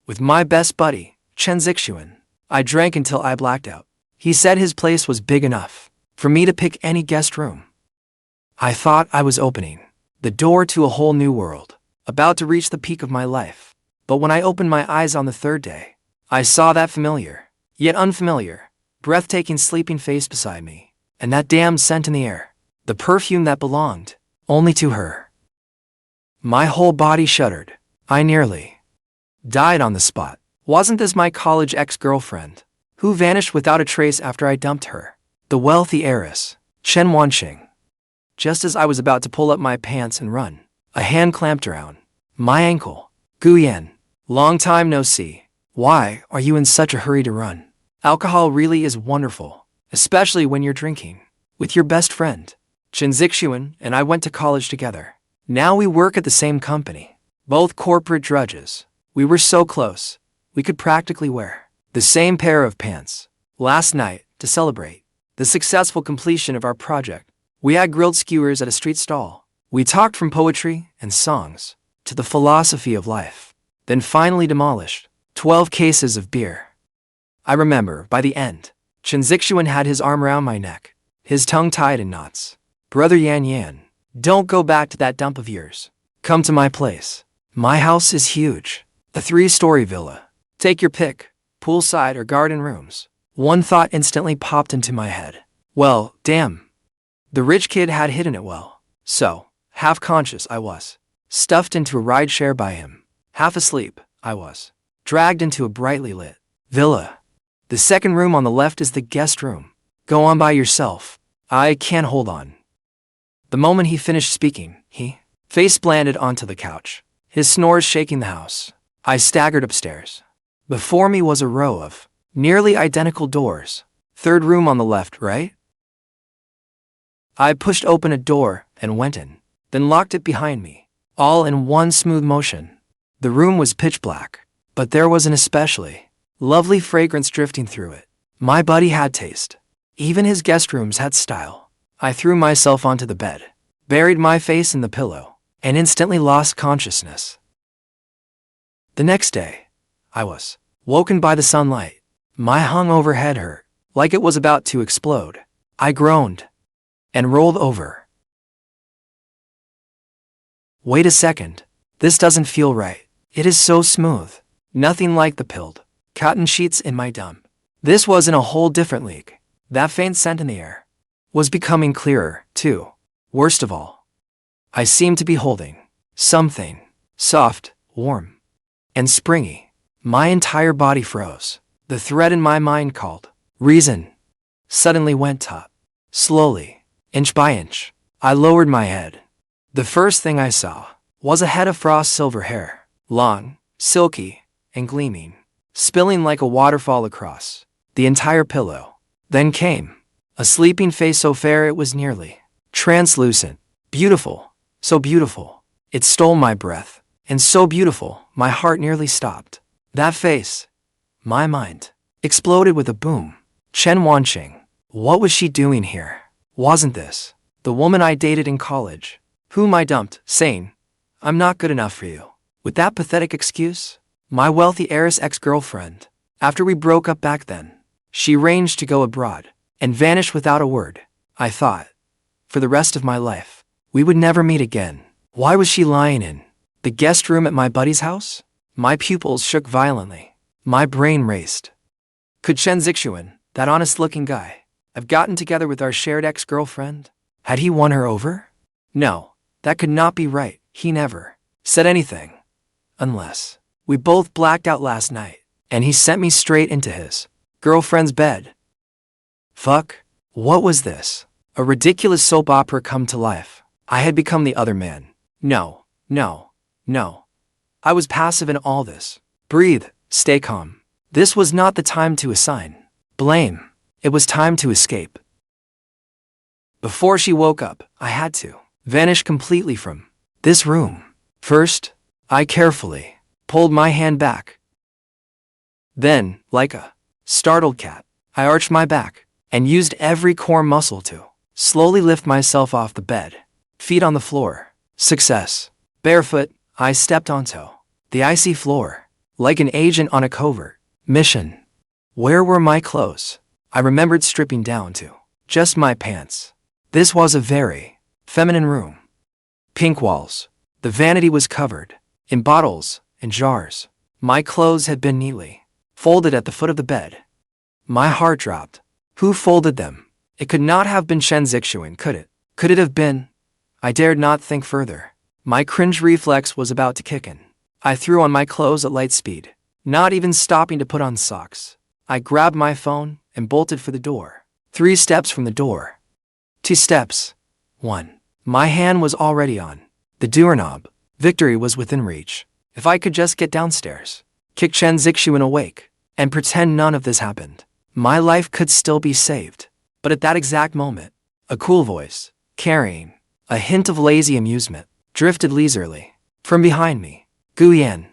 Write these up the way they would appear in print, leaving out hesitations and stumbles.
with my best buddy, Chen Zixuan. I drank until I blacked out. He said his place was big enough for me to pick any guest room. I thought I was opening the door to a whole new world, about to reach the peak of my life. But when I opened my eyes on the third day, I saw that familiar, yet unfamiliar, breathtaking sleeping face beside me, and that damned scent in the air, the perfume that belonged only to her. My whole body shuddered. I nearly died on the spot. Wasn't this my college ex-girlfriend, who vanished without a trace after I dumped her? The wealthy heiress, Chen Wanqing. Just as I was about to pull up my pants and run, a hand clamped around my ankle. Guyan, long time no see. Why are you in such a hurry to run? Alcohol really is wonderful, especially when you're drinking with your best friend. Chen Zixuan and I went to college together. Now we work at the same company, both corporate drudges. We were so close, we could practically wear the same pair of pants. Last night, to celebrate the successful completion of our project, we had grilled skewers at a street stall. We talked from poetry and songs to the philosophy of life, then finally demolished 12 cases of beer. I remember, by the end, Chen Zixuan had his arm around my neck, his tongue tied in knots. Brother Yan Yan, don't go back to that dump of yours. Come to my place. My house is huge, a 3-story villa. Take your pick, poolside or garden rooms. One thought instantly popped into my head. Well, damn. The rich kid had hidden it well. So, half conscious I was, stuffed into a rideshare by him. Half asleep, I was dragged into a brightly lit villa. The second room on the left is the guest room. Go on by yourself. I can't hold on. The moment he finished speaking, he face planted onto the couch, his snores shaking the house. I staggered upstairs. Before me was a row of nearly identical doors. Third room on the left, right? I pushed open a door and went in, then locked it behind me, all in one smooth motion. The room was pitch black, but there was an especially lovely fragrance drifting through it. My buddy had taste. Even his guest rooms had style. I threw myself onto the bed, buried my face in the pillow, and instantly lost consciousness. The next day, I was woken by the sunlight. My hungover head hurt, like it was about to explode. I groaned and rolled over. Wait a second. This doesn't feel right. It is so smooth. Nothing like the pilled cotton sheets in my dump. This was in a whole different league. That faint scent in the air was becoming clearer, too. Worst of all, I seemed to be holding something soft, warm, and springy. My entire body froze. The thread in my mind called reason suddenly went taut. Slowly, inch by inch, I lowered my head. The first thing I saw was a head of frost silver hair, long, silky, and gleaming, spilling like a waterfall across the entire pillow. Then came a sleeping face so fair it was nearly translucent. Beautiful, so beautiful. It stole my breath, and so beautiful, my heart nearly stopped. That face, my mind, exploded with a boom. Chen Wanqing. What was she doing here? Wasn't this the woman I dated in college, whom I dumped, saying, I'm not good enough for you? With that pathetic excuse? My wealthy heiress ex-girlfriend. After we broke up back then, she arranged to go abroad and vanish without a word. I thought, for the rest of my life, we would never meet again. Why was she lying in the guest room at my buddy's house? My pupils shook violently. My brain raced. Could Chen Zixuan, that honest-looking guy, have gotten together with our shared ex-girlfriend? Had he won her over? No, that could not be right. He never said anything. Unless we both blacked out last night, and he sent me straight into his girlfriend's bed. Fuck. What was this? A ridiculous soap opera come to life. I had become the other man. No, no, no. I was passive in all this. Breathe, stay calm. This was not the time to assign blame. It was time to escape. Before she woke up, I had to vanish completely from this room. First, I carefully pulled my hand back. Then, like a startled cat, I arched my back and used every core muscle to slowly lift myself off the bed. Feet on the floor. Success. Barefoot, I stepped onto the icy floor. like an agent on a covert mission. Where were my clothes? I remembered stripping down to just my pants. This was a very feminine room. Pink walls. The vanity was covered in bottles and jars. My clothes had been neatly folded at the foot of the bed. My heart dropped. Who folded them? It could not have been Chen Zixuan, could it? Could it have been? I dared not think further. My cringe reflex was about to kick in. I threw on my clothes at light speed, not even stopping to put on socks. I grabbed my phone and bolted for the door. 3 steps from the door. 2 steps. 1. My hand was already on the doorknob. Victory was within reach. If I could just get downstairs, kick Chen Zixuan awake, and pretend none of this happened, my life could still be saved. But at that exact moment, a cool voice, carrying a hint of lazy amusement, drifted leisurely from behind me. Guyan.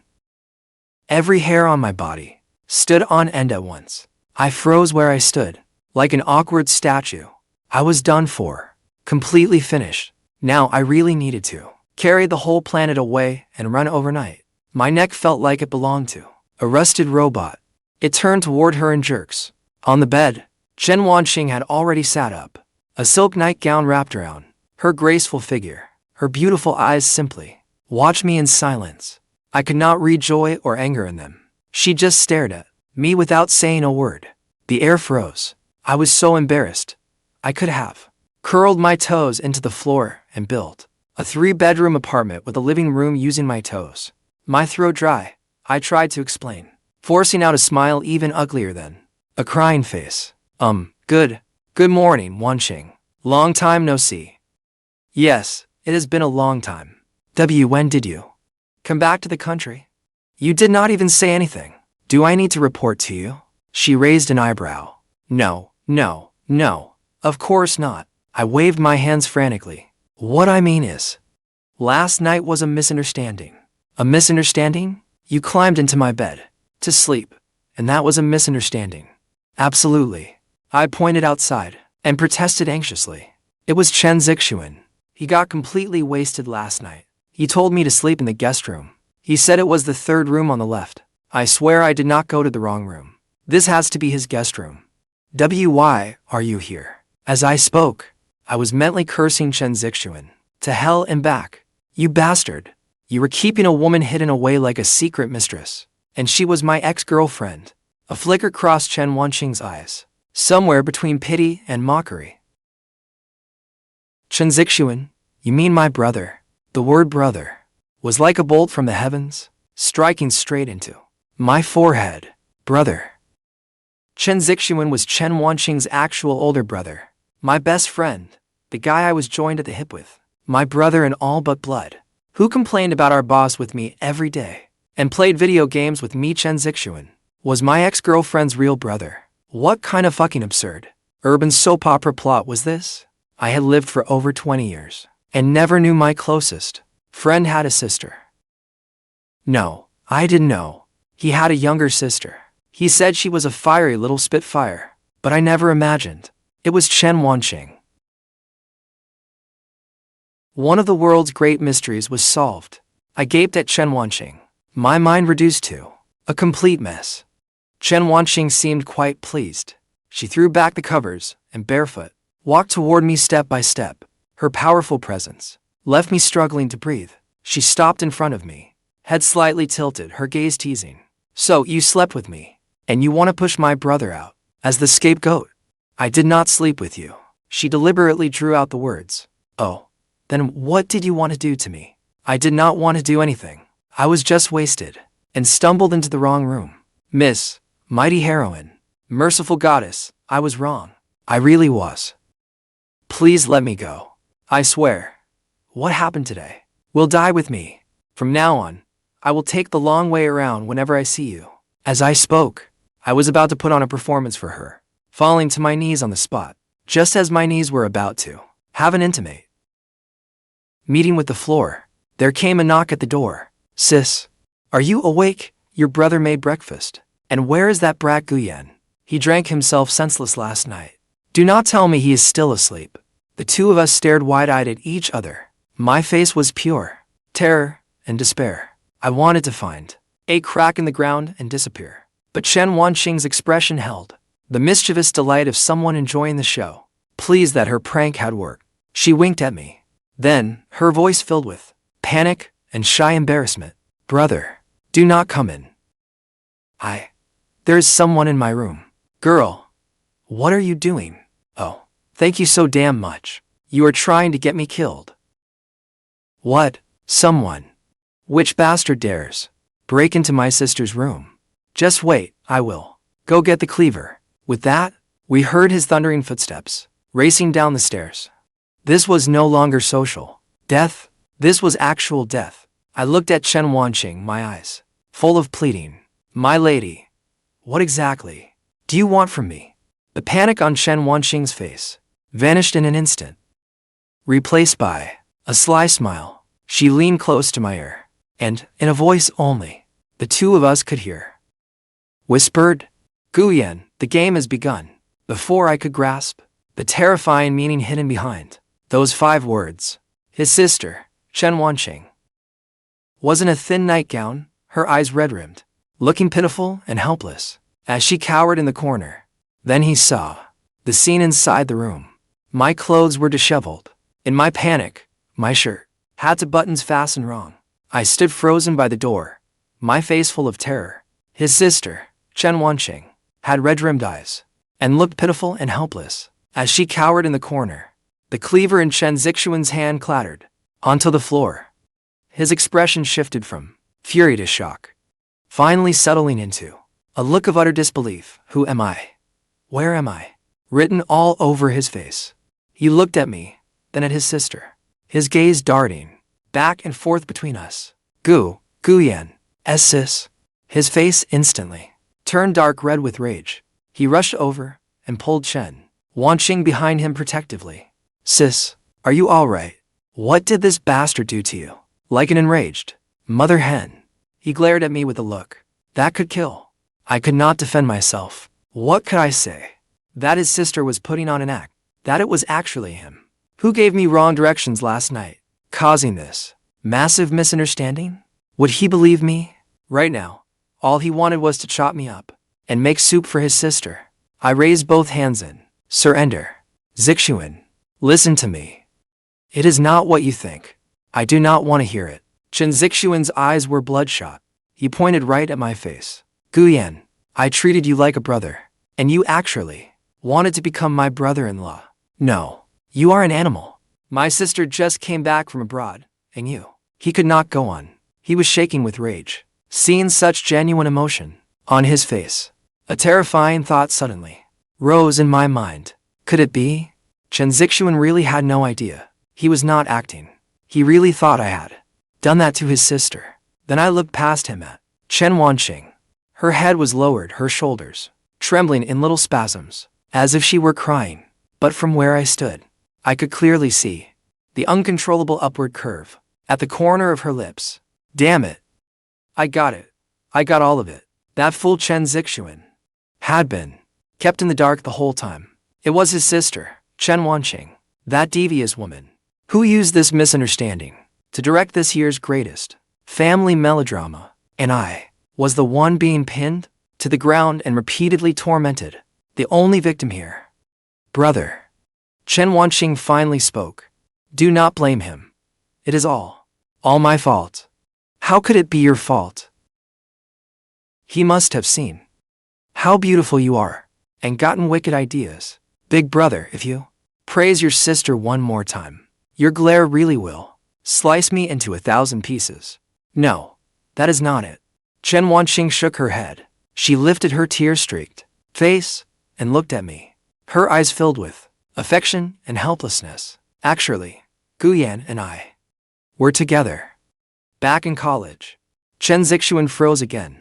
Every hair on my body stood on end at once. I froze where I stood, like an awkward statue. I was done for, completely finished. Now I really needed to carry the whole planet away and run overnight. My neck felt like it belonged to a rusted robot. It turned toward her in jerks. On the bed, Chen Wanqing had already sat up, a silk nightgown wrapped around her graceful figure. Her beautiful eyes simply watched me in silence. I could not read joy or anger in them. She just stared at me without saying a word. The air froze. I was so embarrassed. I could have curled my toes into the floor and built a 3-bedroom apartment with a living room using my toes. My throat dry, I tried to explain, forcing out a smile even uglier than a crying face. Good morning, Wanqing. Long time no see. Yes, it has been a long time. When did you come back to the country? You did not even say anything. Do I need to report to you? She raised an eyebrow. No, of course not. I waved my hands frantically. What I mean is, last night was a misunderstanding. A misunderstanding? You climbed into my bed to sleep, and that was a misunderstanding. Absolutely. I pointed outside and protested anxiously. It was Chen Zixuan. He got completely wasted last night. He told me to sleep in the guest room. He said it was the 3rd room on the left. I swear I did not go to the wrong room. This has to be his guest room. Why are you here? As I spoke, I was mentally cursing Chen Zixuan. To hell and back. You bastard. You were keeping a woman hidden away like a secret mistress. And she was my ex-girlfriend. A flicker crossed Chen Wanqing's eyes, somewhere between pity and mockery. Chen Zixuan, you mean my brother? The word brother was like a bolt from the heavens, striking straight into my forehead. Brother. Chen Zixuan was Chen Wanqing's actual older brother, my best friend, the guy I was joined at the hip with, my brother in all but blood, who complained about our boss with me every day and played video games with me. Chen Zixuan was my ex-girlfriend's real brother. What kind of fucking absurd urban soap opera plot was this? I had lived for over 20 years and never knew my closest friend had a sister. No, I didn't know. He had a younger sister. He said she was a fiery little spitfire, but I never imagined it was Chen Wanqing. One of the world's great mysteries was solved. I gaped at Chen Wanqing, my mind reduced to a complete mess. Chen Wanqing seemed quite pleased. She threw back the covers and barefoot walked toward me step by step. Her powerful presence left me struggling to breathe. She stopped in front of me, head slightly tilted, her gaze teasing. So you slept with me, and you want to push my brother out as the scapegoat? I did not sleep with you. She deliberately drew out the words. Oh, then what did you want to do to me? I did not want to do anything. I was just wasted and stumbled into the wrong room. Miss, mighty heroine, merciful goddess, I was wrong. I really was. Please let me go. I swear. What happened today will die with me. From now on, I will take the long way around whenever I see you. As I spoke, I was about to put on a performance for her, falling to my knees on the spot, just as my knees were about to have an intimate meeting with the floor. There came a knock at the door. Sis, are you awake? Your brother made breakfast. And where is that brat Guyan? He drank himself senseless last night. Do not tell me he is still asleep. The two of us stared wide-eyed at each other. My face was pure terror and despair. I wanted to find a crack in the ground and disappear. But Chen Wanqing's expression held, the mischievous delight of someone enjoying the show, pleased that her prank had worked. She winked at me. Then, her voice filled with panic and shy embarrassment. Brother, do not come in. There is someone in my room. Girl, what are you doing? Oh, thank you so damn much. You are trying to get me killed. What? Someone? Which bastard dares break into my sister's room? Just wait, I will. Go get the cleaver. With that, we heard his thundering footsteps, racing down the stairs. This was no longer social death. This was actual death. I looked at Chen Wanqing, my eyes full of pleading. My lady, what exactly do you want from me? The panic on Chen Wanqing's face vanished in an instant, replaced by a sly smile. She leaned close to my ear, and, in a voice only the two of us could hear, whispered, Guyan, the game has begun. Before I could grasp the terrifying meaning hidden behind those 5 words, his sister, Chen Wanqing, was in a thin nightgown, her eyes red-rimmed, looking pitiful and helpless, as she cowered in the corner. Then he saw the scene inside the room. My clothes were disheveled. In my panic, my shirt had 2 buttons fastened wrong. I stood frozen by the door, my face full of terror. His sister, Chen Wanqing, had red-rimmed eyes, and looked pitiful and helpless, as she cowered in the corner. The cleaver in Chen Zixuan's hand clattered onto the floor. His expression shifted from fury to shock, finally settling into a look of utter disbelief. Who am I? Where am I? Written all over his face. He looked at me, then at his sister, his gaze darting back and forth between us. Guyan, sis. His face instantly turned dark red with rage. He rushed over and pulled Chen Wanqing behind him protectively. Sis, are you all right? What did this bastard do to you? Like an enraged mother hen, he glared at me with a look that could kill. I could not defend myself. What could I say? That his sister was putting on an act. That it was actually him who gave me wrong directions last night, causing this massive misunderstanding? Would he believe me? Right now, all he wanted was to chop me up and make soup for his sister. I raised both hands in surrender. Zixuan, listen to me. It is not what you think. I do not want to hear it. Chen Zixuan's eyes were bloodshot. He pointed right at my face. Guyan, I treated you like a brother, and you actually wanted to become my brother-in-law. No, you are an animal. My sister just came back from abroad, and you. He could not go on. He was shaking with rage, seeing such genuine emotion on his face. A terrifying thought suddenly rose in my mind. Could it be? Chen Zixuan really had no idea. He was not acting. He really thought I had done that to his sister. Then I looked past him at Chen Wanqing. Her head was lowered, her shoulders trembling in little spasms, as if she were crying. But from where I stood, I could clearly see the uncontrollable upward curve at the corner of her lips. Damn it. I got it. I got all of it. That fool Chen Zixuan had been kept in the dark the whole time. It was his sister, Chen Wanqing, that devious woman, who used this misunderstanding to direct this year's greatest family melodrama, and I was the one being pinned to the ground and repeatedly tormented, the only victim here. Brother, Chen Wanqing finally spoke. Do not blame him. It is all my fault. How could it be your fault? He must have seen how beautiful you are and gotten wicked ideas. Big brother, if you praise your sister one more time, your glare really will slice me into 1,000 pieces. No, that is not it. Chen Wanqing shook her head. She lifted her tear-streaked face and looked at me, her eyes filled with affection and helplessness. Actually, Guyan and I were together back in college. Chen Zixuan froze again.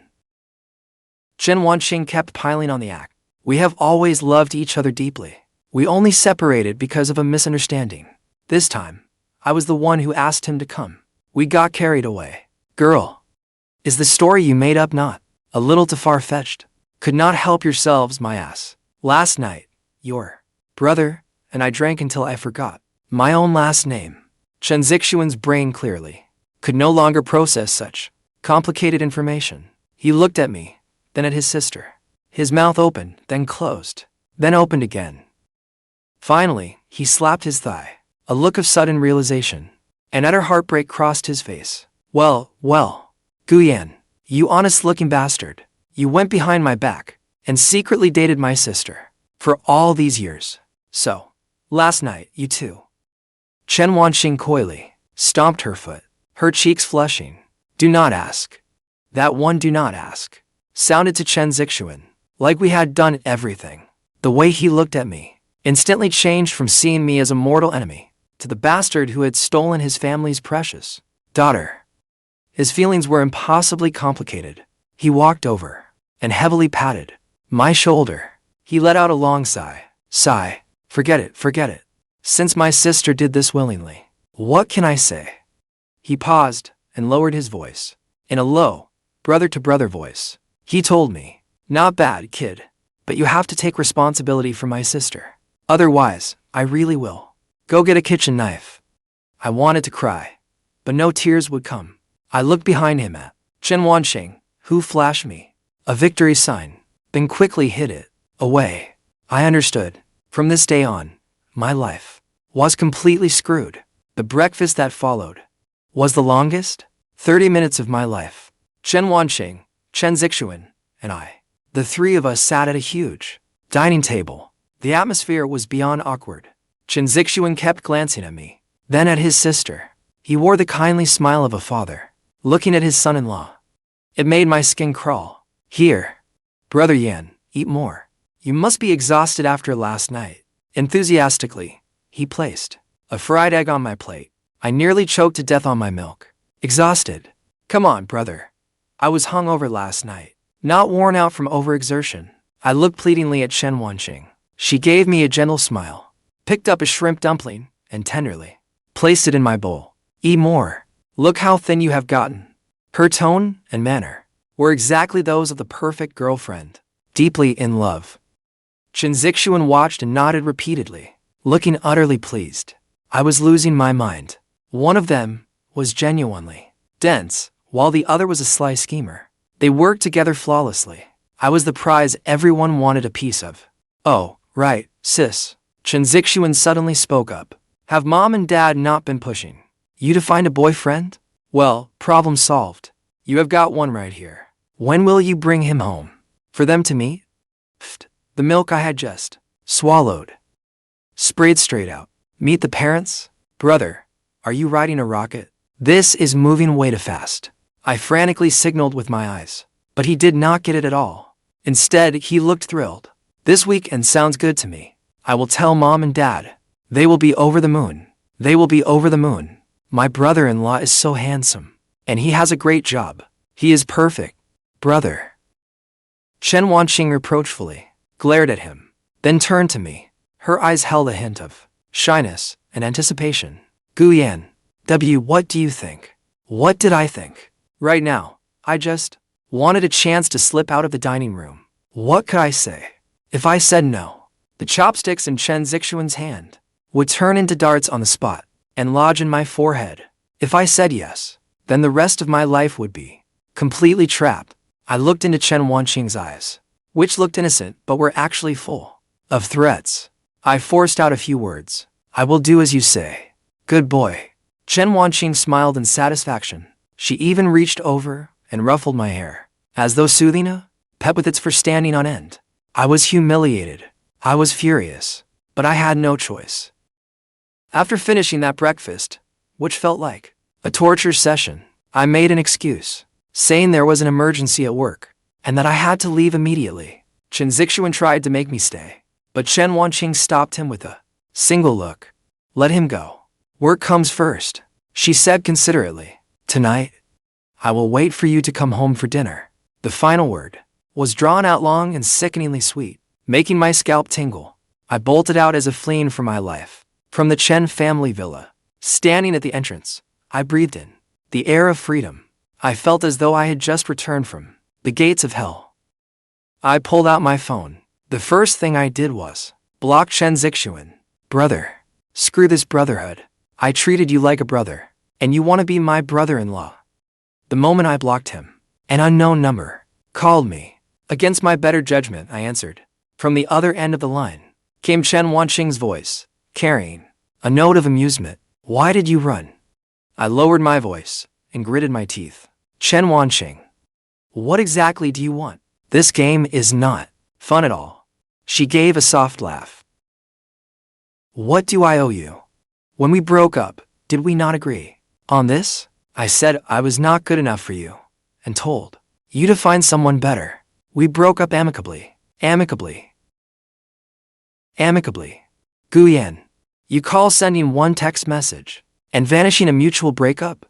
Chen Wanqing kept piling on the act. We have always loved each other deeply. We only separated because of a misunderstanding. This time, I was the one who asked him to come. We got carried away. Girl, is the story you made up not a little too far-fetched? Could not help yourselves, my ass. Last night, your brother and I drank until I forgot my own last name. Chen Zixuan's brain clearly could no longer process such complicated information. He looked at me, then at his sister. His mouth opened, then closed, then opened again. Finally, he slapped his thigh, a look of sudden realization. An utter heartbreak crossed his face. Well, Guyan, you honest-looking bastard. You went behind my back and secretly dated my sister for all these years. So, last night, you too. Chen Wanqing coyly stomped her foot, her cheeks flushing. Do not ask. That one do not ask sounded to Chen Zixuan, like we had done everything. The way he looked at me instantly changed from seeing me as a mortal enemy to the bastard who had stolen his family's precious daughter. His feelings were impossibly complicated. He walked over and heavily patted my shoulder. He let out a long sigh. Forget it. Since my sister did this willingly, what can I say? He paused and lowered his voice. In a low, brother-to-brother voice, he told me, not bad, kid, but you have to take responsibility for my sister. Otherwise, I really will. Go get a kitchen knife. I wanted to cry, but no tears would come. I looked behind him at Chen Wanqing, who flashed me a victory sign, then quickly hid it away. I understood. From this day on, my life was completely screwed. The breakfast that followed was the longest 30 minutes of my life. Chen Wanqing, Chen Zixuan, and I, the three of us sat at a huge dining table. The atmosphere was beyond awkward. Chen Zixuan kept glancing at me, then at his sister. He wore the kindly smile of a father, looking at his son-in-law. It made my skin crawl. Here, Brother Yan, eat more. You must be exhausted after last night. Enthusiastically, he placed a fried egg on my plate. I nearly choked to death on my milk. Exhausted? Come on, brother. I was hungover last night, not worn out from overexertion. I looked pleadingly at Chen Wanqing. She gave me a gentle smile, picked up a shrimp dumpling, and tenderly placed it in my bowl. Eat more. Look how thin you have gotten. Her tone and manner were exactly those of the perfect girlfriend, deeply in love. Chen Zixuan watched and nodded repeatedly, looking utterly pleased. I was losing my mind. One of them was genuinely dense, while the other was a sly schemer. They worked together flawlessly. I was the prize everyone wanted a piece of. Oh, right, sis. Chen Zixuan suddenly spoke up. Have mom and dad not been pushing you to find a boyfriend? Well, problem solved. You have got one right here. When will you bring him home for them to meet? The milk I had just swallowed sprayed straight out. Meet the parents? Brother, are you riding a rocket? This is moving way too fast. I frantically signaled with my eyes, but he did not get it at all. Instead, he looked thrilled. This weekend sounds good to me. I will tell mom and dad. They will be over the moon. They will be over the moon. My brother-in-law is so handsome, and he has a great job. He is perfect. Brother. Chen Wanqing reproachfully glared at him, then turned to me. Her eyes held a hint of shyness and anticipation. Guyan, what do you think? What did I think? Right now, I just wanted a chance to slip out of the dining room. What could I say? If I said no, the chopsticks in Chen Zixuan's hand would turn into darts on the spot and lodge in my forehead. If I said yes, then the rest of my life would be completely trapped. I looked into Chen Wanqing's eyes, which looked innocent but were actually full of threats. I forced out a few words. I will do as you say. Good boy. Chen Wanqing smiled in satisfaction. She even reached over and ruffled my hair, as though soothing a pet with its fur standing on end. I was humiliated. I was furious, but I had no choice. After finishing that breakfast, which felt like a torture session, I made an excuse, saying there was an emergency at work, and that I had to leave immediately. Chen Zixuan tried to make me stay, but Chen Wanqing stopped him with a single look. Let him go. Work comes first, she said considerately. Tonight, I will wait for you to come home for dinner. The final word was drawn out long and sickeningly sweet, making my scalp tingle. I bolted out as if fleeing for my life. From the Chen family villa, standing at the entrance, I breathed in the air of freedom. I felt as though I had just returned from the gates of hell. I pulled out my phone. The first thing I did was block Chen Zixuan. Brother, screw this brotherhood. I treated you like a brother, and you want to be my brother-in-law. The moment I blocked him, an unknown number Called me. Against my better judgment, I answered. From the other end of the line came Chen Wanqing's voice, carrying a note of amusement. Why did you run? I lowered my voice and gritted my teeth. Chen Wanqing, what exactly do you want? This game is not fun at all. She gave a soft laugh. What do I owe you? When we broke up, did we not agree on this? I said I was not good enough for you, and told you to find someone better. We broke up amicably. Amicably. Guyan, you call sending one text message and vanishing a mutual breakup?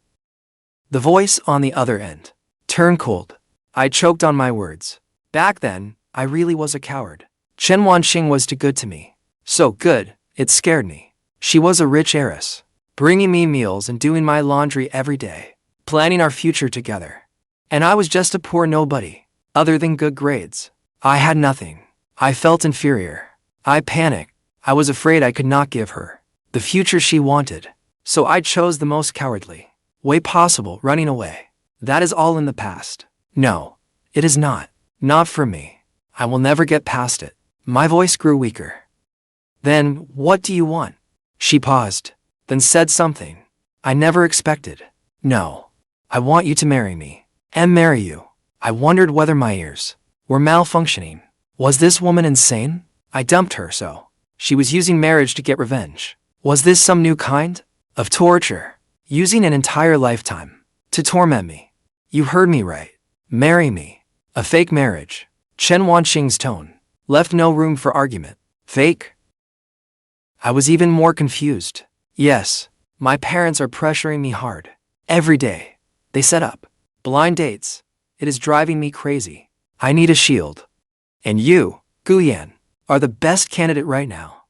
The voice on the other end turned cold. I choked on my words. Back then, I really was a coward. Chen Wanqing was too good to me. So good, it scared me. She was a rich heiress, bringing me meals and doing my laundry every day, planning our future together. And I was just a poor nobody, other than good grades. I had nothing. I felt inferior. I panicked. I was afraid I could not give her the future she wanted. So I chose the most cowardly way possible, running away. That is all in the past. No, it is not. Not for me. I will never get past it. My voice grew weaker. Then, what do you want? She paused, then said something I never expected. No. I want you to marry me. And marry you. I wondered whether my ears were malfunctioning. Was this woman insane? I dumped her so she was using marriage to get revenge. Was this some new kind of torture? Using an entire lifetime to torment me. You heard me right. Marry me. A fake marriage. Chen Wanqing's tone left no room for argument. Fake? I was even more confused. Yes, my parents are pressuring me hard. Every day. They set up blind dates. It is driving me crazy. I need a shield. And you, Guyan, are the best candidate right now.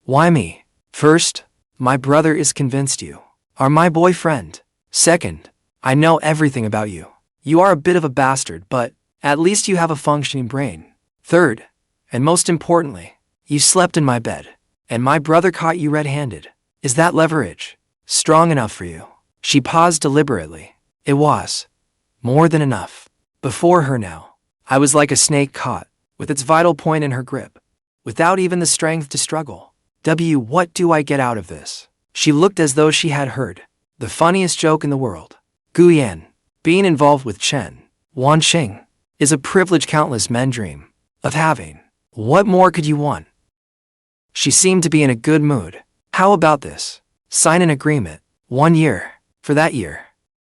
Why me? First, my brother is convinced you are my boyfriend. Second, I know everything about you. You are a bit of a bastard, but at least you have a functioning brain. Third, and most importantly, you slept in my bed, and my brother caught you red-handed. Is that leverage strong enough for you? She paused deliberately. It was more than enough. Before her now, I was like a snake caught, with its vital point in her grip, without even the strength to struggle. What do I get out of this? She looked as though she had heard the funniest joke in the world. Guyan, being involved with Chen Wanqing is a privilege countless men dream of having. What more could you want? She seemed to be in a good mood. How about this? Sign an agreement. 1 year. For that year,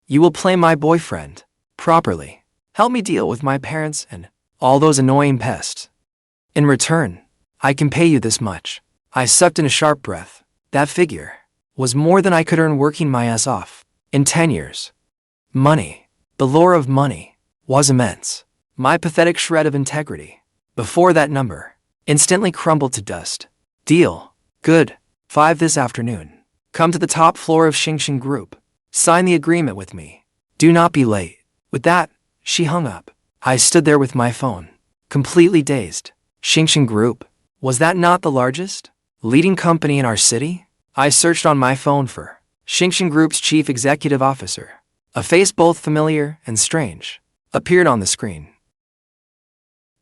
you will play my boyfriend properly. Help me deal with my parents and all those annoying pests. In return, I can pay you this much. I sucked in a sharp breath. That figure was more than I could earn working my ass off in 10 years. Money, the lure of money, was immense. My pathetic shred of integrity before that number instantly crumbled to dust. Deal. Good. 5 this afternoon. Come to the top floor of Xingchen Group. Sign the agreement with me. Do not be late. With that, she hung up. I stood there with my phone, completely dazed. Xingchen Group? Was that not the largest leading company in our city? I searched on my phone for Xingchen Group's chief executive officer. A face both familiar and strange appeared on the screen.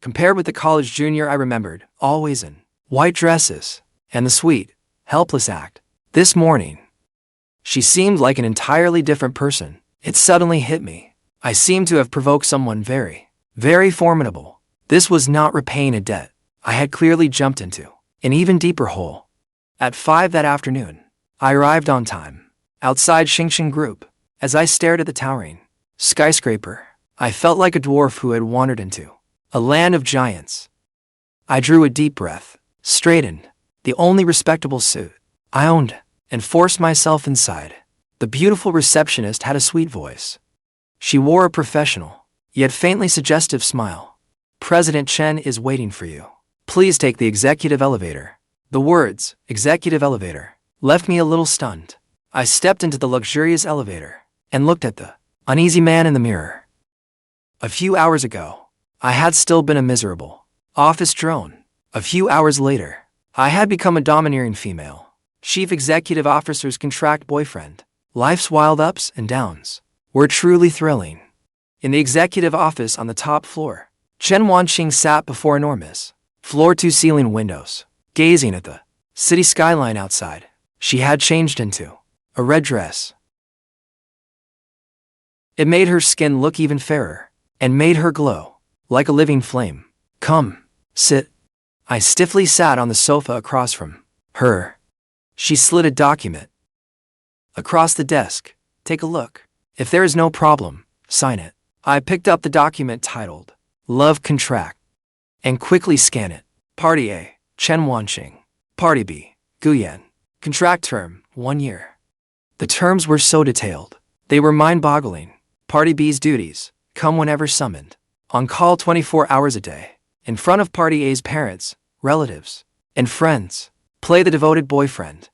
Compared with the college junior I remembered, always in white dresses, and the sweet, helpless act, this morning, she seemed like an entirely different person. It suddenly hit me. I seemed to have provoked someone very, very formidable. This was not repaying a debt I had clearly jumped into an even deeper hole. At 5 that afternoon, I arrived on time, outside Xingchen Group. As I stared at the towering skyscraper, I felt like a dwarf who had wandered into a land of giants. I drew a deep breath, straightened the only respectable suit I owned, and forced myself inside. The beautiful receptionist had a sweet voice. She wore a professional, yet faintly suggestive smile. President Chen is waiting for you. Please take the executive elevator. The words, executive elevator, left me a little stunned. I stepped into the luxurious elevator and looked at the uneasy man in the mirror. A few hours ago, I had still been a miserable office drone. A few hours later, I had become a domineering female chief executive officer's contract boyfriend. Life's wild ups and downs were truly thrilling. In the executive office on the top floor, Chen Wanqing sat before enormous, floor-to-ceiling windows, gazing at the city skyline outside. She had changed into a red dress. It made her skin look even fairer, and made her glow like a living flame. Come, sit. I stiffly sat on the sofa across from her. She slid a document across the desk. Take a look. If there is no problem, sign it. I picked up the document titled Love Contract and quickly scanned it. Party A, Chen Wanqing. Party B, Guyan. Contract term, 1 year. The terms were so detailed, they were mind-boggling. Party B's duties, come whenever summoned. On call 24 hours a day. In front of Party A's parents, relatives, and friends. Play the devoted boyfriend.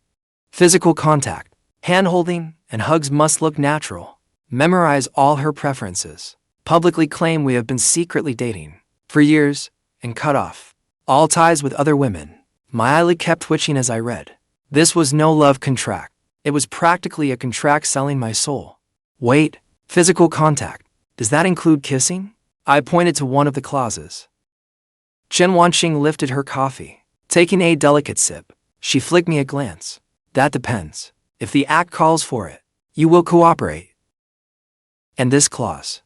Physical contact, hand-holding, and hugs must look natural. Memorize all her preferences. Publicly claim we have been secretly dating for years, and cut off all ties with other women. My eyelid kept twitching as I read. This was no love contract. It was practically a contract selling my soul. Wait, physical contact. Does that include kissing? I pointed to one of the clauses. Chen Wanqing lifted her coffee. Taking a delicate sip, she flicked me a glance. That depends. If the act calls for it, you will cooperate. And this clause,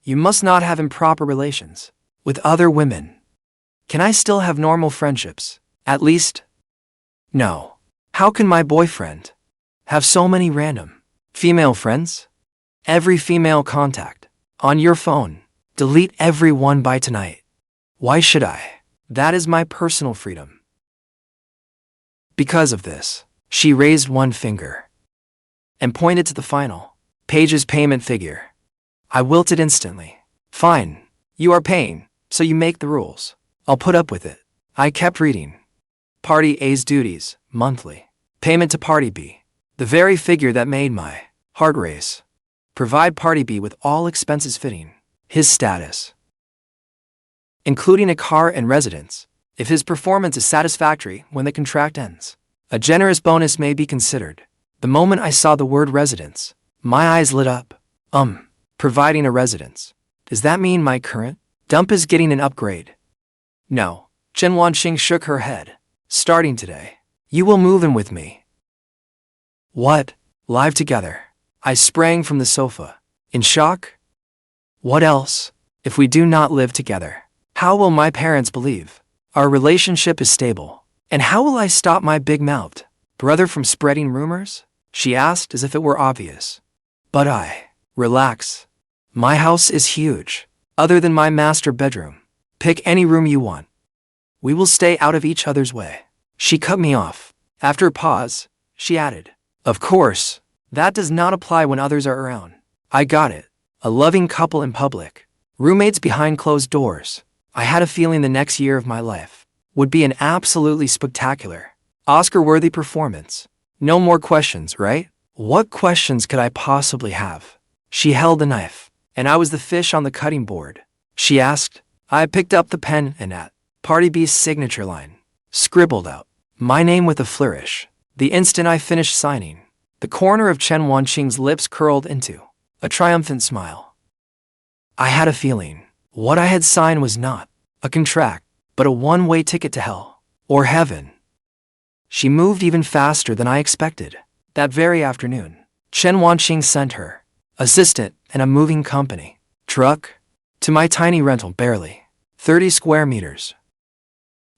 you must not have improper relations with other women. Can I still have normal friendships? At least? No. How can my boyfriend have so many random female friends? Every female contact on your phone, delete every one by tonight. Why should I? That is my personal freedom. Because of this, she raised one finger and pointed to the final page's payment figure. I wilted instantly. Fine, you are paying, so you make the rules. I'll put up with it. I kept reading. Party A's duties, monthly. Payment to Party B, the very figure that made my heart race. Provide Party B with all expenses fitting his status, including a car and residence, if his performance is satisfactory when the contract ends. A generous bonus may be considered. The moment I saw the word residence, my eyes lit up. Providing a residence. Does that mean my current dump is getting an upgrade? No. Chen Wanqing shook her head. Starting today, you will move in with me. What? Live together? I sprang from the sofa, in shock. What else? If we do not live together, how will my parents believe our relationship is stable? And how will I stop my big-mouthed brother from spreading rumors? She asked as if it were obvious. But relax. My house is huge. Other than my master bedroom, pick any room you want. We will stay out of each other's way. She cut me off. After a pause, she added, of course, that does not apply when others are around. I got it. A loving couple in public. Roommates behind closed doors. I had a feeling the next year of my life would be an absolutely spectacular, Oscar-worthy performance. No more questions, right? What questions could I possibly have? She held the knife, and I was the fish on the cutting board. She asked. I picked up the pen and at Party B's signature line, scribbled out my name with a flourish. The instant I finished signing, the corner of Chen Wanqing's lips curled into a triumphant smile. I had a feeling what I had signed was not a contract, but a one-way ticket to hell or heaven. She moved even faster than I expected. That very afternoon, Chen Wanqing sent her assistant and a moving company truck to my tiny rental, barely 30 square meters.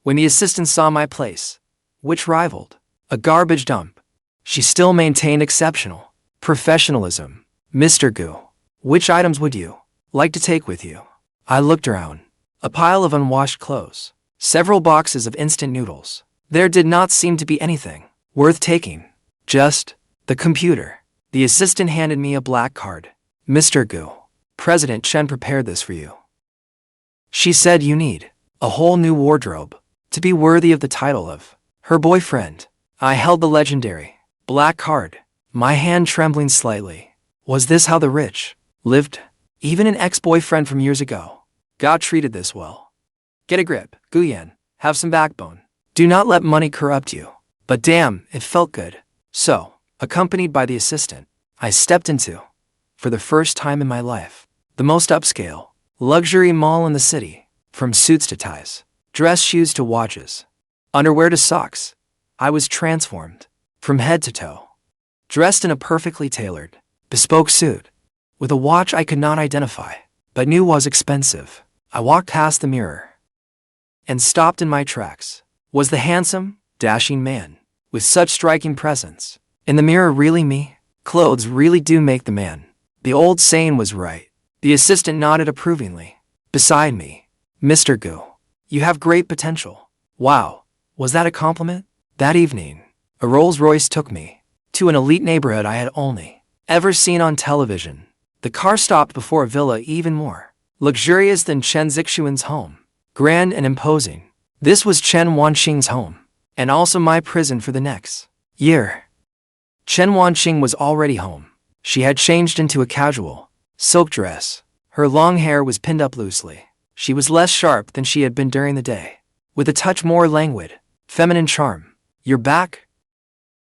When the assistant saw my place, which rivaled a garbage dump, she still maintained exceptional professionalism. Mr. Gu, which items would you like to take with you? I looked around. A pile of unwashed clothes, several boxes of instant noodles. There did not seem to be anything worth taking. Just the computer. The assistant handed me a black card. Mr. Gu, President Chen prepared this for you. She said you need a whole new wardrobe to be worthy of the title of her boyfriend. I held the legendary black card, my hand trembling slightly. Was this how the rich lived? Even an ex-boyfriend from years ago got treated this well. Get a grip, Guyan. Have some backbone. Do not let money corrupt you. But damn, it felt good. So, accompanied by the assistant, I stepped into for the first time in my life. The most upscale, luxury mall in the city, from suits to ties, dress shoes to watches, underwear to socks. I was transformed, from head to toe. Dressed in a perfectly tailored, bespoke suit, with a watch I could not identify, but knew was expensive. I walked past the mirror and stopped in my tracks. Was the handsome, dashing man, with such striking presence, in the mirror really me? Clothes really do make the man. The old saying was right. The assistant nodded approvingly. Beside me, Mr. Gu, you have great potential. Wow, was that a compliment? That evening, a Rolls-Royce took me to an elite neighborhood I had only ever seen on television. The car stopped before a villa even more luxurious than Chen Zixuan's home, grand and imposing. This was Chen Wanqing's home, and also my prison for the next year. Chen Wanqing was already home. She had changed into a casual silk dress. Her long hair was pinned up loosely. She was less sharp than she had been during the day, with a touch more languid, feminine charm. You're back?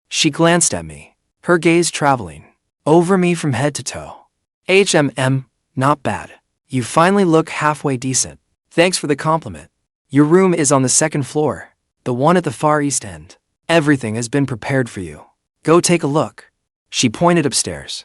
She glanced at me, her gaze traveling over me from head to toe. Not bad. You finally look halfway decent. Thanks for the compliment. Your room is on the second floor, the one at the far east end. Everything has been prepared for you. Go take a look. She pointed upstairs.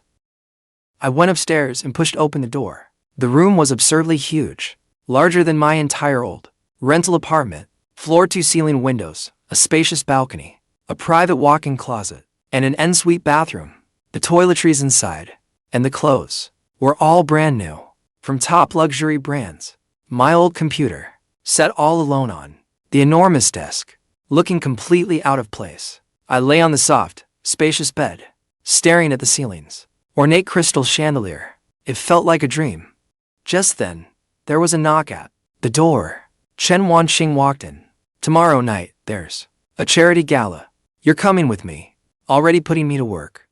I went upstairs and pushed open the door. The room was absurdly huge, larger than my entire old rental apartment. Floor-to-ceiling windows, a spacious balcony, a private walk-in closet, and an ensuite bathroom. The toiletries inside, and the clothes, were all brand new, from top luxury brands. My old computer, set all alone on the enormous desk, looking completely out of place. I lay on the soft, spacious bed, staring at the ceiling's ornate crystal chandelier. It felt like a dream. Just then, there was a knock at the door. Chen Wanqing walked in. Tomorrow night, there's a charity gala. You're coming with me. Already putting me to work.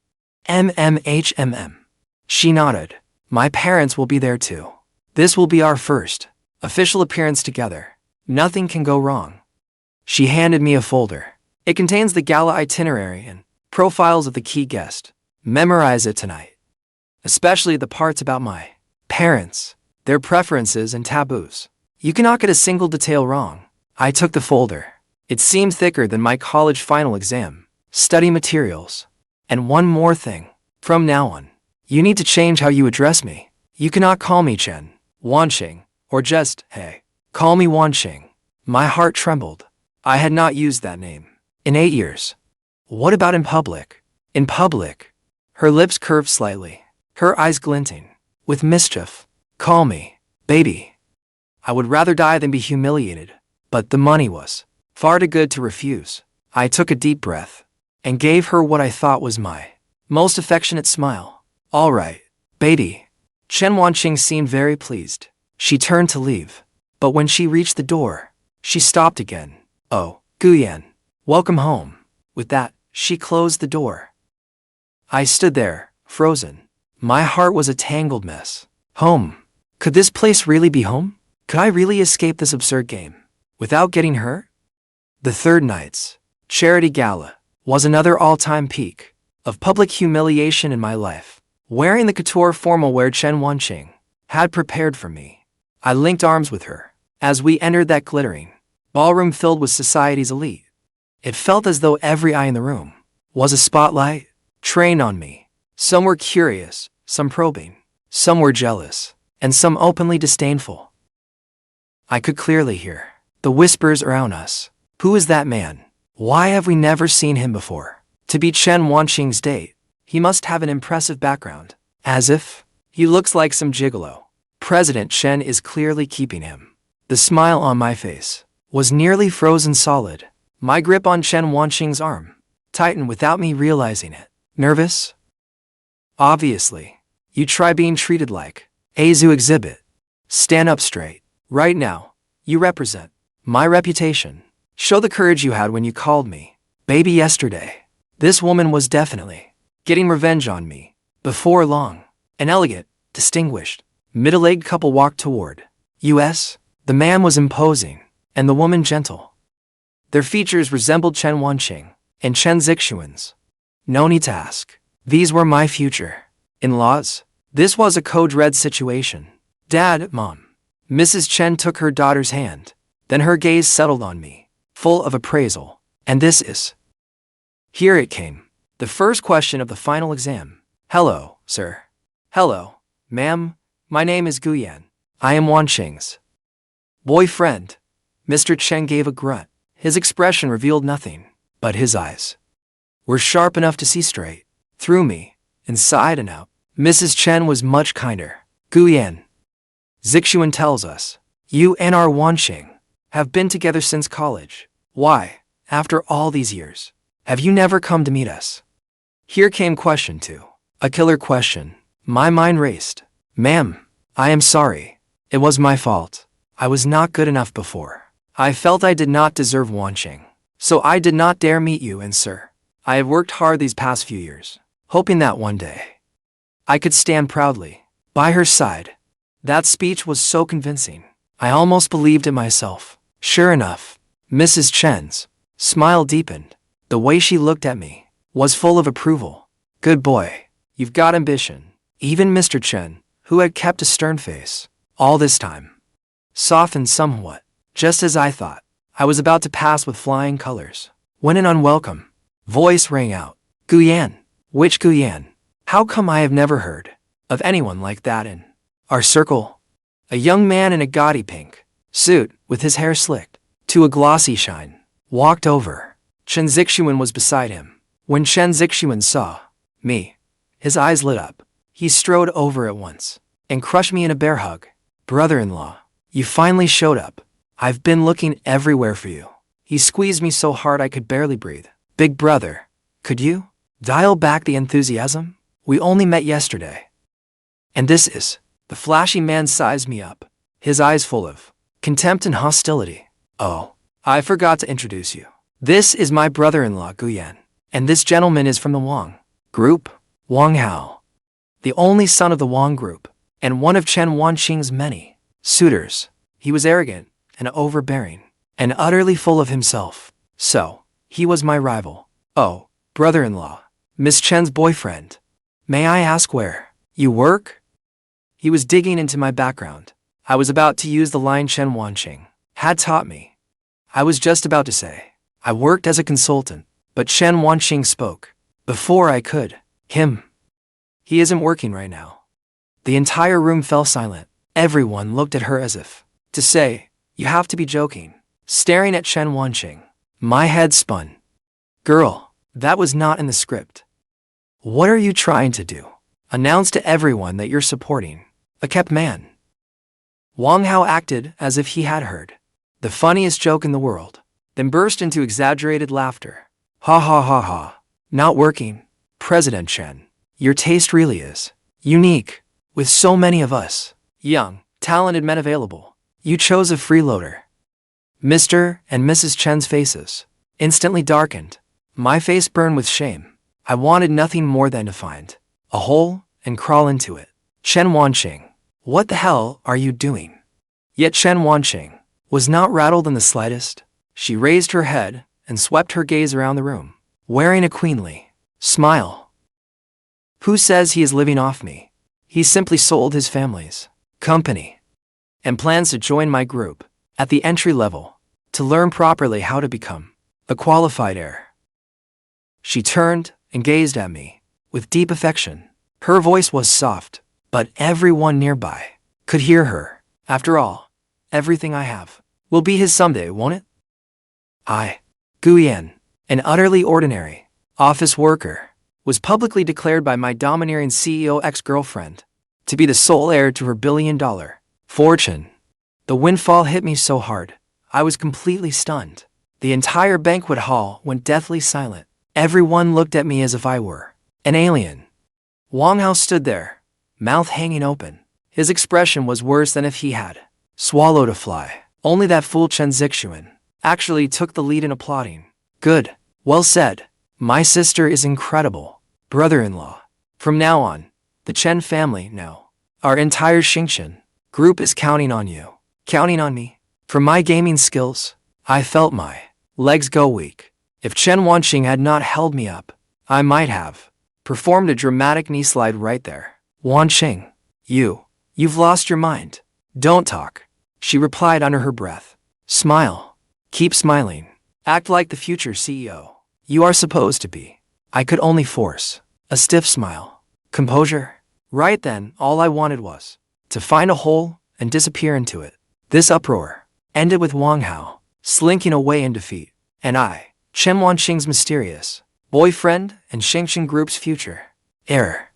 She nodded. My parents will be there too. This will be our first official appearance together. Nothing can go wrong. She handed me a folder. It contains the gala itinerary and profiles of the key guest. Memorize it tonight. Especially the parts about my parents, their preferences and taboos. You cannot get a single detail wrong. I took the folder. It seemed thicker than my college final exam, study materials. And one more thing. From now on, you need to change how you address me. You cannot call me Chen Wanqing, or just, hey, call me Wanqing. My heart trembled. I had not used that name in 8 years. What about in public? In public? Her lips curved slightly, her eyes glinting with mischief. Call me baby. I would rather die than be humiliated, but the money was far too good to refuse. I took a deep breath and gave her what I thought was my most affectionate smile. All right, baby. Chen Wanqing seemed very pleased. She turned to leave, but when she reached the door, she stopped again. Oh, Guyan, welcome home. With that, she closed the door. I stood there, frozen. My heart was a tangled mess. Home. Could this place really be home? Could I really escape this absurd game without getting hurt? The third night's charity gala was another all-time peak of public humiliation in my life. Wearing the couture formal wear Chen Wanqing had prepared for me, I linked arms with her as we entered that glittering ballroom filled with society's elite. It felt as though every eye in the room was a spotlight trained on me. Some were curious, some probing, some were jealous, and some openly disdainful. I could clearly hear the whispers around us. Who is that man? Why have we never seen him before? To be Chen Wanqing's date, he must have an impressive background. As if he looks like some gigolo. President Chen is clearly keeping him. The smile on my face was nearly frozen solid. My grip on Chen Wanqing's arm tightened without me realizing it. Nervous? Obviously. You try being treated like a zoo exhibit. Stand up straight. Right now, you represent my reputation. Show the courage you had when you called me baby yesterday. This woman was definitely getting revenge on me. Before long, an elegant, distinguished, middle-aged couple walked toward us. The man was imposing, and the woman gentle. Their features resembled Chen Wanqing and Chen Zixuan's. No need to ask. These were my future in-laws. This was a code red situation. Dad, Mom. Mrs. Chen took her daughter's hand. Then her gaze settled on me, full of appraisal. And this is... Here it came. The first question of the final exam. Hello, sir. Hello, ma'am. My name is Guyan. I am Wanqing's boyfriend. Mr. Chen gave a grunt. His expression revealed nothing, but his eyes were sharp enough to see straight through me, inside and out. Mrs. Chen was much kinder. Guyan, Zixuan tells us, you and our Wanqing have been together since college. Why, after all these years, have you never come to meet us? Here came question 2. A killer question. My mind raced. Ma'am, I am sorry. It was my fault. I was not good enough before. I felt I did not deserve Wanqing. So I did not dare meet you, and sir, I have worked hard these past few years, hoping that one day I could stand proudly by her side. That speech was so convincing. I almost believed it myself. Sure enough, Mrs. Chen's smile deepened. The way she looked at me was full of approval. Good boy. You've got ambition. Even Mr. Chen, who had kept a stern face all this time, softened somewhat. Just as I thought, I was about to pass with flying colors, when an unwelcome voice rang out. Guyan. Which Guyan? How come I have never heard of anyone like that in our circle? A young man in a gaudy pink suit, with his hair slicked to a glossy shine, walked over. Chen Zixuan was beside him. When Chen Zixuan saw me, his eyes lit up. He strode over at once and crushed me in a bear hug. Brother-in-law, you finally showed up. I've been looking everywhere for you. He squeezed me so hard I could barely breathe. Big brother, could you dial back the enthusiasm? We only met yesterday. And this is... The flashy man sized me up, his eyes full of contempt and hostility. Oh, I forgot to introduce you. This is my brother-in-law, Guyan. And this gentleman is from the Wang group, Wang Hao, the only son of the Wang group, and one of Chen Wanqing's many suitors. He was arrogant and overbearing, and utterly full of himself. So, he was my rival. Oh, brother-in-law, Miss Chen's boyfriend. May I ask where you work? He was digging into my background. I was about to use the line Chen Wanqing had taught me. I was just about to say, I worked as a consultant, but Chen Wanqing spoke before I could. He isn't working right now. The entire room fell silent. Everyone looked at her as if to say, you have to be joking. Staring at Chen Wanqing, my head spun. Girl, that was not in the script. What are you trying to do? Announce to everyone that you're supporting a kept man. Wang Hao acted as if he had heard the funniest joke in the world, then burst into exaggerated laughter. Ha ha ha ha. Not working. President Chen, your taste really is unique. With so many of us, young, talented men available, you chose a freeloader. Mr. and Mrs. Chen's faces instantly darkened. My face burned with shame. I wanted nothing more than to find a hole and crawl into it. Chen Wanqing, what the hell are you doing? Yet Chen Wanqing was not rattled in the slightest. She raised her head and swept her gaze around the room, wearing a queenly smile. Who says he is living off me? He simply sold his family's company and plans to join my group at the entry level to learn properly how to become a qualified heir. She turned and gazed at me with deep affection. Her voice was soft, but everyone nearby could hear her. After all, everything I have will be his someday, won't it? I, Guyan, an utterly ordinary office worker, was publicly declared by my domineering CEO ex-girlfriend to be the sole heir to her billion-dollar fortune. The windfall hit me so hard, I was completely stunned. The entire banquet hall went deathly silent. Everyone looked at me as if I were an alien. Wang Hao stood there, mouth hanging open. His expression was worse than if he had swallowed a fly. Only that fool Chen Zixuan actually took the lead in applauding. Good. Well said. My sister is incredible. Brother-in-law. From now on, the Chen family, no, our entire Xingchen group is counting on you. Counting on me. For my gaming skills, I felt my legs go weak. If Chen Wanqing had not held me up, I might have performed a dramatic knee slide right there. Wanqing, you've lost your mind. Don't talk, she replied under her breath. Smile. Keep smiling. Act like the future CEO you are supposed to be. I could only force a stiff smile. Composure. Right then, all I wanted was to find a hole and disappear into it. This uproar ended with Wang Hao slinking away in defeat, and I, Chen Wanqing's mysterious boyfriend and Xingchen Group's future heir,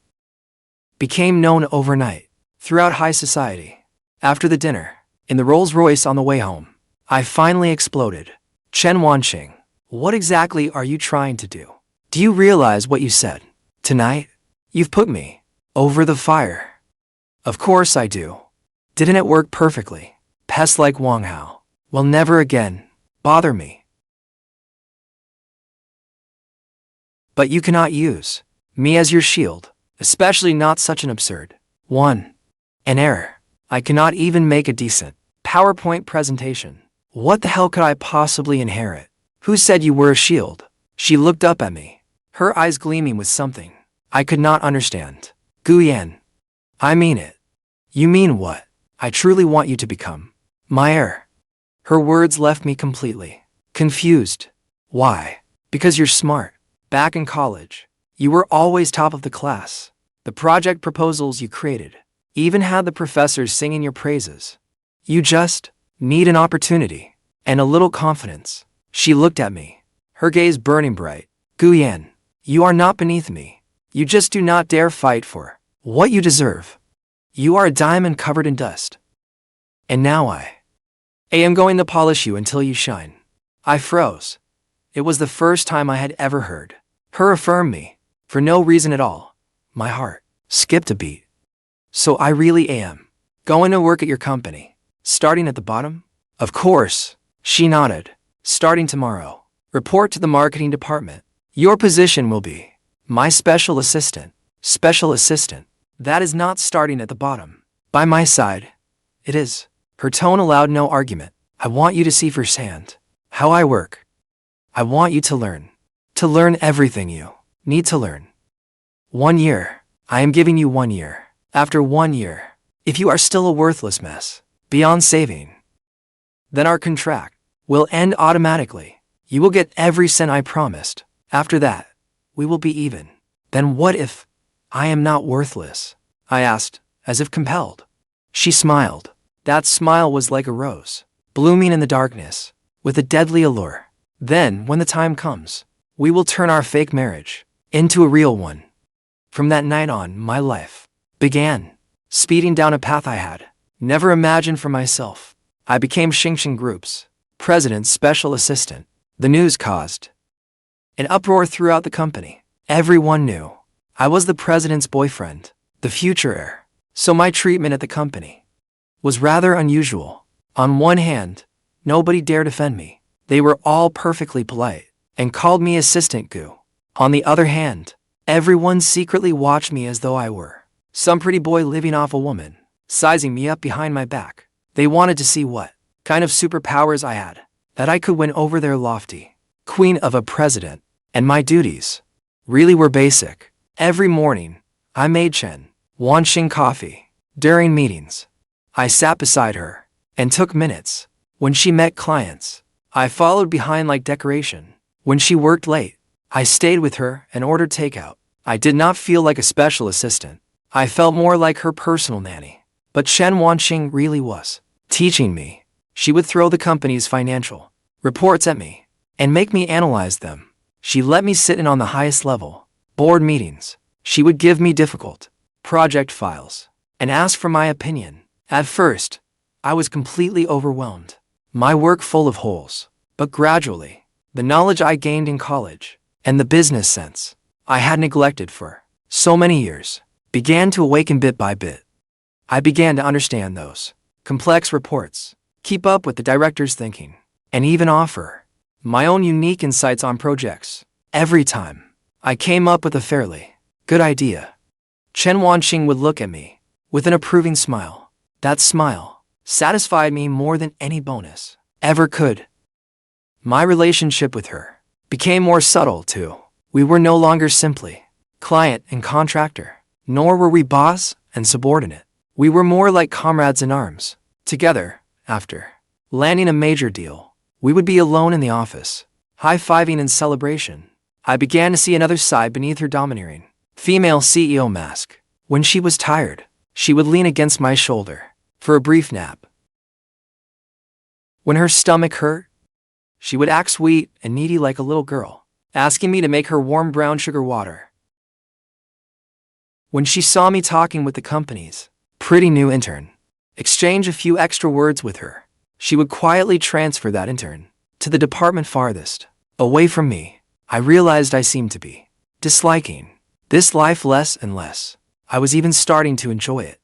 became known overnight throughout high society. After the dinner, in the Rolls-Royce on the way home, I finally exploded. Chen Wanqing, what exactly are you trying to do? Do you realize what you said tonight? You've put me over the fire. Of course I do. Didn't it work perfectly? Pests like Wang Hao will never again bother me. But you cannot use me as your shield, especially not such an absurd one. An error. I cannot even make a decent PowerPoint presentation. What the hell could I possibly inherit? Who said you were a shield? She looked up at me, her eyes gleaming with something I could not understand. Guyan. I mean it. You mean what? I truly want you to become my heir. Her words left me completely confused. Why? Because you're smart. Back in college, you were always top of the class. The project proposals you created even had the professors singing your praises. You just need an opportunity and a little confidence. She looked at me, her gaze burning bright. Guyan, you are not beneath me. You just do not dare fight for what you deserve. You are a diamond covered in dust. And now I am going to polish you until you shine. I froze. It was the first time I had ever heard her affirm me, for no reason at all. My heart skipped a beat. So I really am going to work at your company, starting at the bottom? Of course, she nodded. Starting tomorrow, report to the marketing department. Your position will be my special assistant. Special assistant. That is not starting at the bottom. By my side, it is. Her tone allowed no argument. I want you to see firsthand how I work. I want you to learn everything you need to learn. 1 year. I am giving you 1 year. After 1 year, if you are still a worthless mess, beyond saving, then our contract will end automatically. You will get every cent I promised. After that, we will be even. Then what if I am not worthless? I asked, as if compelled. She smiled. That smile was like a rose, blooming in the darkness, with a deadly allure. Then, when the time comes, we will turn our fake marriage into a real one. From that night on, my life began, speeding down a path I had never imagined for myself. I became Xingchen Group's president's special assistant. The news caused an uproar throughout the company. Everyone knew I was the president's boyfriend, the future heir. So my treatment at the company was rather unusual. On one hand, nobody dared offend me. They were all perfectly polite and called me Assistant Gu. On the other hand, everyone secretly watched me as though I were some pretty boy living off a woman, sizing me up behind my back. They wanted to see what kind of superpowers I had, that I could win over their lofty queen of a president. And my duties really were basic. Every morning, I made Chen Wanqing coffee. During meetings, I sat beside her and took minutes. When she met clients, I followed behind like decoration. When she worked late, I stayed with her and ordered takeout. I did not feel like a special assistant. I felt more like her personal nanny. But Chen Wanqing really was teaching me. She would throw the company's financial reports at me and make me analyze them. She let me sit in on the highest level board meetings. She would give me difficult project files and ask for my opinion. At first, I was completely overwhelmed. My work full of holes. But gradually, the knowledge I gained in college and the business sense I had neglected for so many years began to awaken bit by bit. I began to understand those complex reports, keep up with the director's thinking, and even offer my own unique insights on projects. Every time I came up with a fairly good idea, Chen Wanqing would look at me with an approving smile. That smile satisfied me more than any bonus ever could. My relationship with her became more subtle too. We were no longer simply client and contractor. Nor were we boss and subordinate. We were more like comrades in arms. Together, after landing a major deal, we would be alone in the office, high-fiving in celebration. I began to see another side beneath her domineering, female CEO mask. When she was tired, she would lean against my shoulder for a brief nap. When her stomach hurt, she would act sweet and needy like a little girl, asking me to make her warm brown sugar water. When she saw me talking with the company's pretty new intern, exchange a few extra words with her, she would quietly transfer that intern to the department farthest away from me. I realized I seemed to be disliking this life less and less. I was even starting to enjoy it.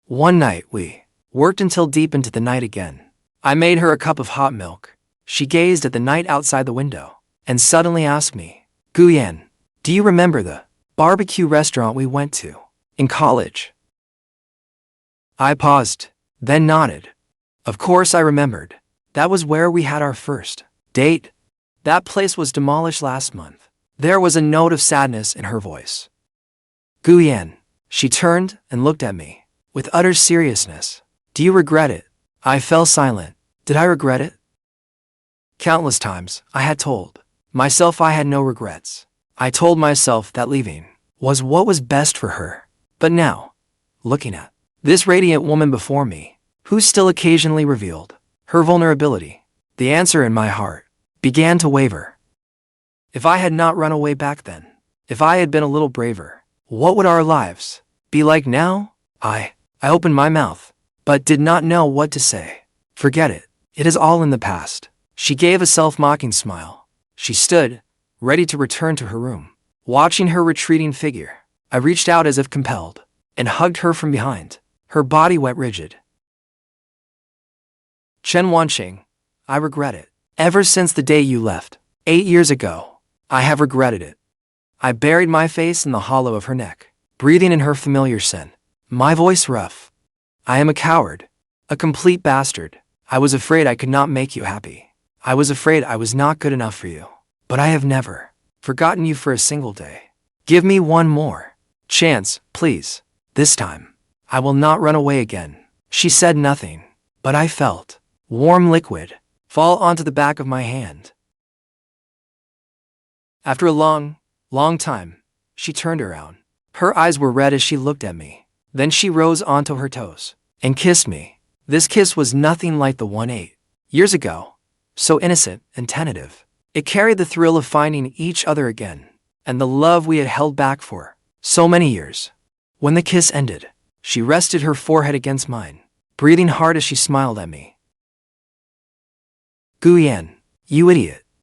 One night we worked until deep into the night again. I made her a cup of hot milk. She gazed at the night outside the window and suddenly asked me, "Guyan, do you remember the barbecue restaurant we went to in college?" I paused, then nodded. Of course I remembered. That was where we had our first date. That place was demolished last month. There was a note of sadness in her voice. "Guyan." She turned and looked at me with utter seriousness. "Do you regret it?" I fell silent. Did I regret it? Countless times, I had told myself I had no regrets. I told myself that leaving was what was best for her. But now, looking at this radiant woman before me, who still occasionally revealed her vulnerability, the answer in my heart began to waver. If I had not run away back then, if I had been a little braver, what would our lives be like now? I opened my mouth, but did not know what to say. Forget it. It is all in the past. She gave a self-mocking smile. She stood, ready to return to her room. Watching her retreating figure, I reached out as if compelled, and hugged her from behind. Her body went rigid. Chen Wanqing, I regret it. Ever since the day you left, 8 years ago, I have regretted it. I buried my face in the hollow of her neck, breathing in her familiar scent, my voice rough. I am a coward, a complete bastard. I was afraid I could not make you happy. I was afraid I was not good enough for you. But I have never forgotten you for a single day. Give me one more chance, please. This time, I will not run away again. She said nothing, but I felt warm liquid fall onto the back of my hand. After a long time, she turned around. Her eyes were red as she looked at me. Then she rose onto her toes and kissed me. This kiss was nothing like the one 8 years ago. So innocent and tentative. It carried the thrill of finding each other again, and the love we had held back for so many years. When the kiss ended, she rested her forehead against mine, breathing hard as she smiled at me. "Guyan, you idiot.